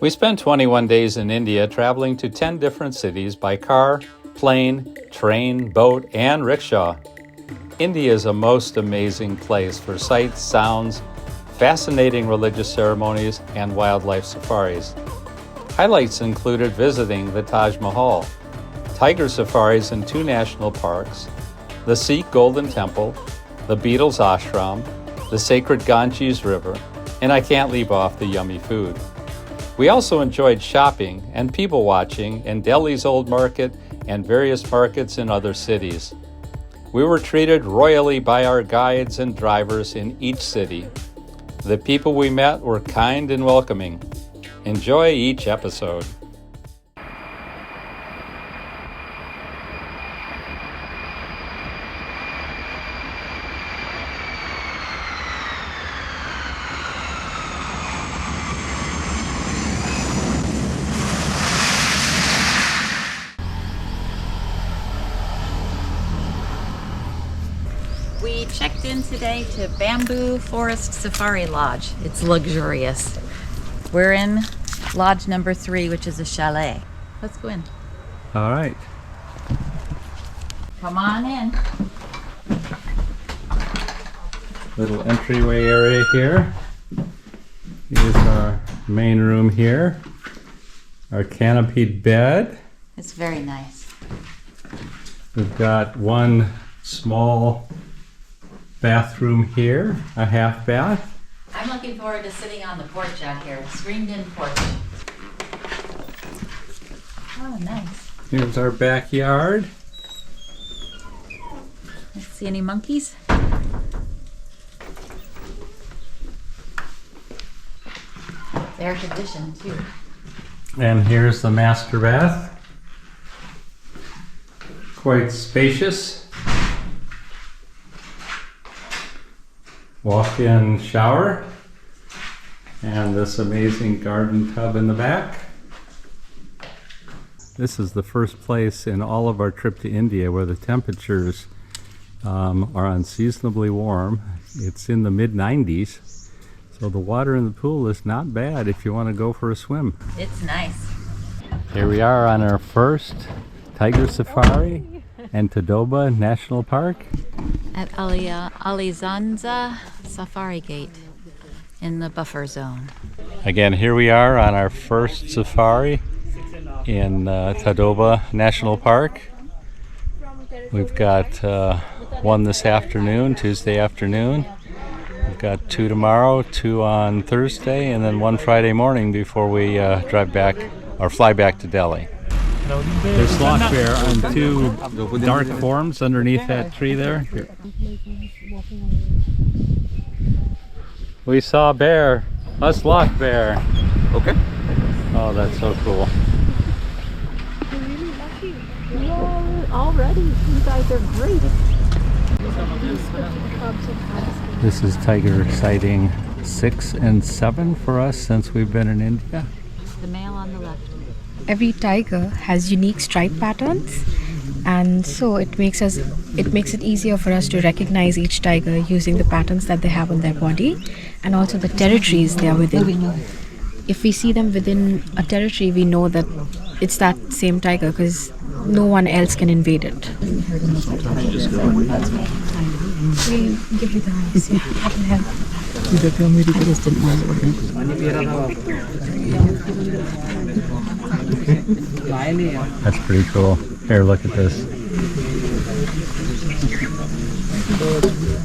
We spent 21 days in India traveling to 10 different cities by car, plane, train, boat, and rickshaw. India is a most amazing place for sights, sounds, fascinating religious ceremonies, and wildlife safaris. Highlights included visiting the Taj Mahal, tiger safaris in 2 national parks, the Sikh Golden Temple, the Beatles Ashram, the sacred Ganges River, and I can't leave off the yummy food. We also enjoyed shopping and people watching in Delhi's Old Market and various markets in other cities. We were treated royally by our guides and drivers in each city. The people we met were kind and welcoming. Enjoy each episode. We checked in today to Bamboo Forest Safari Lodge. It's luxurious. We're in lodge number 3, which is a chalet. Let's go in. All right. Come on in. Little entryway area here. Here's our main room here. Our canopied bed. It's very nice. We've got one small bathroom here, a half bath. I'm looking forward to sitting on the porch out here, screened-in porch. Oh, nice. Here's our backyard. Let's see any monkeys? Air conditioned too. And here's the master bath. Quite spacious. Walk-in shower. And this amazing garden tub in the back. This is the first place in all of our trip to India where the temperatures are unseasonably warm. It's in the mid-90s, so the water in the pool is not bad if you want to go for a swim. It's nice. Here we are on our first tiger safari in Tadoba National Park. At Alizanza Safari Gate in the buffer zone. Again, here we are on our first safari in Tadoba National Park. We've got one this afternoon, Tuesday afternoon. We've got 2 tomorrow, 2 on Thursday, and then 1 Friday morning before we drive back or fly back to Delhi. There's sloth bear on 2 dark forms underneath that tree there. We saw a bear, a sloth bear. Okay. Oh, that's so cool. You're really lucky. Whoa, already. You guys are great. This is tiger sighting 6 and 7 for us since we've been in India. The male on the left. Every tiger has unique stripe patterns, and so it makes it easier for us to recognize each tiger using the patterns that they have on their body and also the territories they are within. If we see them within a territory, we know that it's that same tiger because no one else can invade it. We give you the eyes. Yeah, I can help. That's pretty cool. Here, look at this.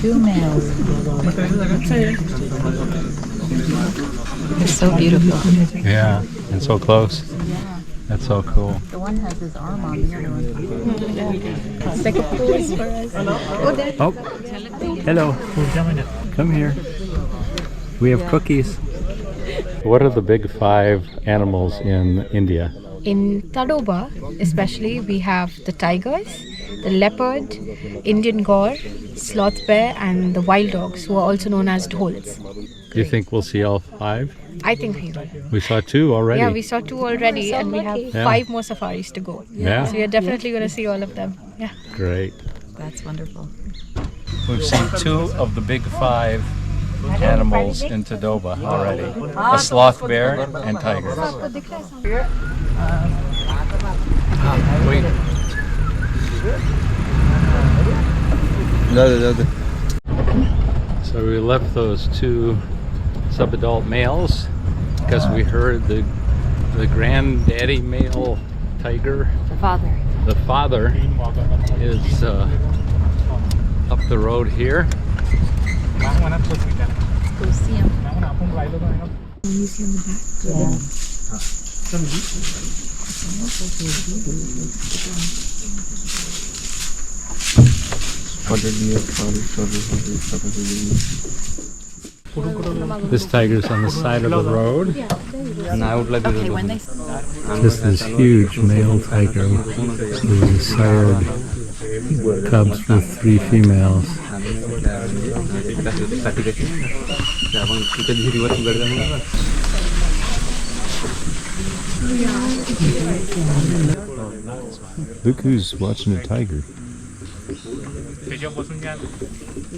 2 males. They're so beautiful. Yeah, and so close. That's so cool. The one has his arm on the other one. It's like a pose for us. Oh, hello. Come here. We have cookies. What are the big 5 animals in India? In Tadoba, especially, we have the tigers, the leopard, Indian gaur, sloth bear, and the wild dogs, who are also known as dholes. Do you think we'll see all 5? I think we will. We saw 2 already. Yeah, we saw 2 already, and we have 5 more safaris to go. Yeah. So we are definitely going to see all of them. Yeah. Great. That's wonderful. We've seen 2 of the big 5 animals in Tadoba already. A sloth bear and tigers. Wait. So we left those two sub-adult males because we heard the granddaddy male tiger. The father is up the road here. Go see him. This tiger's on the side of the road. Okay, when they This is huge male tiger who sired cubs with 3 females. Look who's watching a tiger.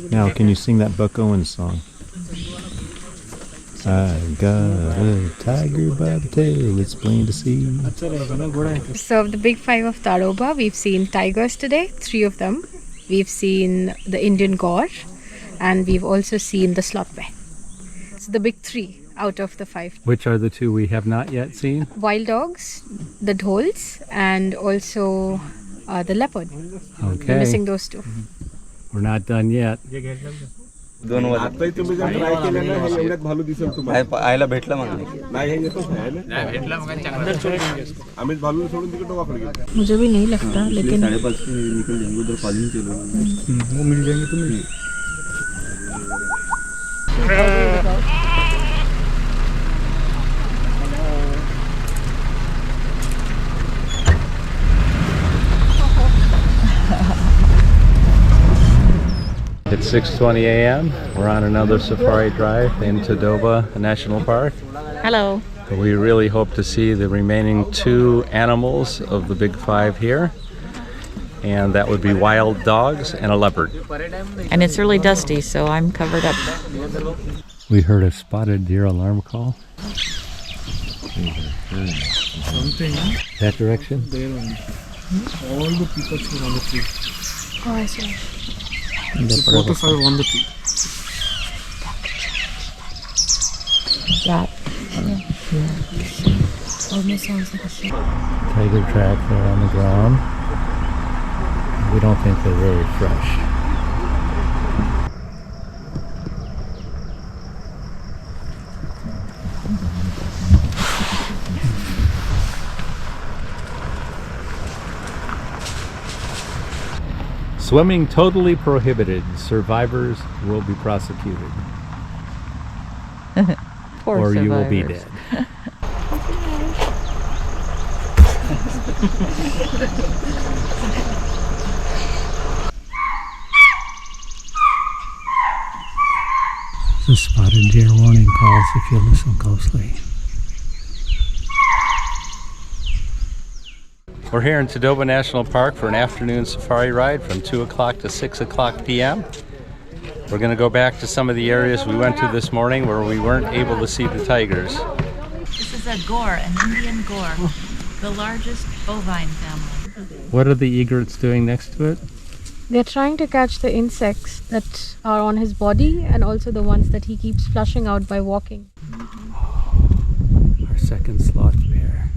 Now, can you sing that Buck Owens song? I got a tiger by the tail, it's plain to see. So the big 5 of Tadoba, we've seen tigers today, 3 of them. We've seen the Indian gaur, and we've also seen the sloth bear. So the big 3 out of the 5. Which are the 2 we have not yet seen? Wild dogs, the dholes, and also the leopard. Okay. We're missing those 2. We're not done yet. आताही तुम्ही जर try केलं ना हे एवढ्यात भालू दिसेल तुम्हाला आयला भेटला मला नाही हे येतच नाही भेटला मग आम्ही भालू सोडून तिकडे वापस गेलो मुझे भी नहीं लगता लेकिन 5:30 निकल जाएंगे उधर कॉलिंग चलो वो मिल जाएंगे तुम्हें It's 6:20 a.m. We're on another safari drive in Tadoba National Park. Hello. We really hope to see the remaining 2 animals of the big 5 here. And that would be wild dogs and a leopard. And it's really dusty, so I'm covered up. We heard a spotted deer alarm call. That direction? all the people were on the tree oh, I see. so 4 to 5 on the tree That almost sounds like a sheep. Tiger track there on the ground. We don't think they're very fresh. Swimming totally prohibited. Survivors will be prosecuted. Poor or you will be survivors. dead. The spotted deer warning calls if you listen closely. We're here in Tadoba National Park for an afternoon safari ride from 2 o'clock to 6 o'clock p.m. We're going to go back to some of the areas we went to this morning where we weren't able to see the tigers. This is a gaur, an Indian gaur, the largest bovine family. What are the egrets doing next to it? They're trying to catch the insects that are on his body and also the ones that he keeps flushing out by walking. Our second sloth bear.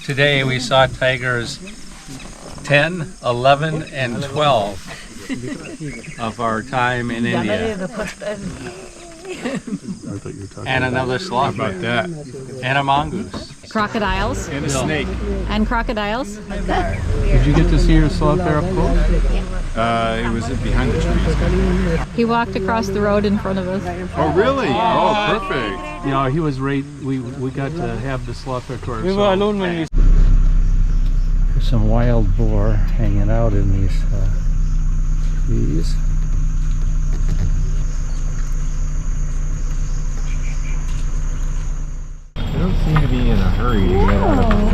Today we saw tigers 10, 11, and 12 of our time in India. And another sloth. How about that? And a mongoose. Crocodiles. and a snake And crocodiles. Did you get to see your sloth bear up close? It was behind the trees. He walked across the road in front of us. Oh, really? Oh, perfect. You know, he was right. We got to have the slaughter to ourselves. We were alone when we... There's some wild boar hanging out in these trees. They don't seem to be in a hurry to get out of the way.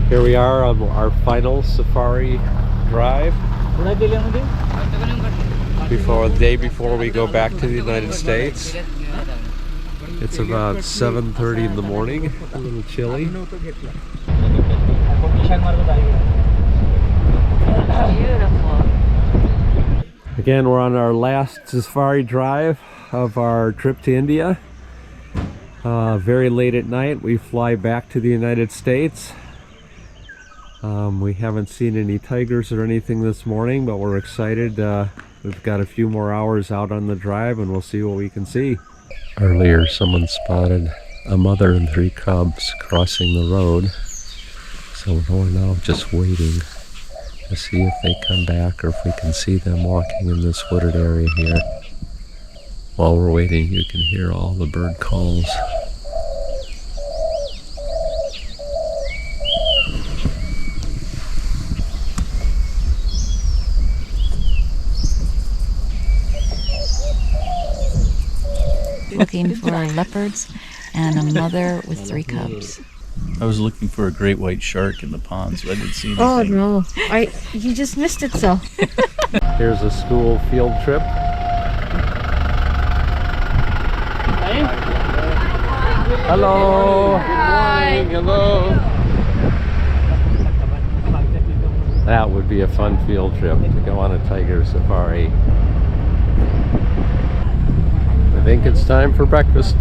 Here we are on our final safari drive. The day before we go back to the United States. It's about 7:30 in the morning, a little chilly. Beautiful. Again, we're on our last safari drive of our trip to India. Very late at night, we fly back to the United States. We haven't seen any tigers or anything this morning, but we're excited. We've got a few more hours out on the drive and we'll see what we can see. Earlier, someone spotted a mother and 3 cubs crossing the road. So we're now just waiting to see if they come back or if we can see them walking in this wooded area here. While we're waiting, you can hear all the bird calls. Looking for leopards and a mother with 3 cubs. I was looking for a great white shark in the pond, so I didn't see anything. Oh no, you just missed it, so. Here's a school field trip. Hello. Hi. Hello. That would be a fun field trip to go on a tiger safari. I think it's time for breakfast.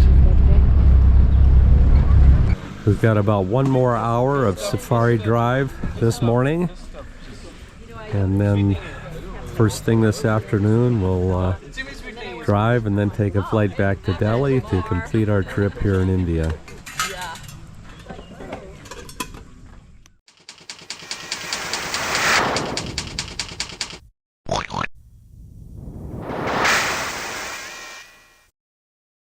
We've got about 1 more hour of safari drive this morning, and then first thing this afternoon we'll drive and then take a flight back to Delhi to complete our trip here in India.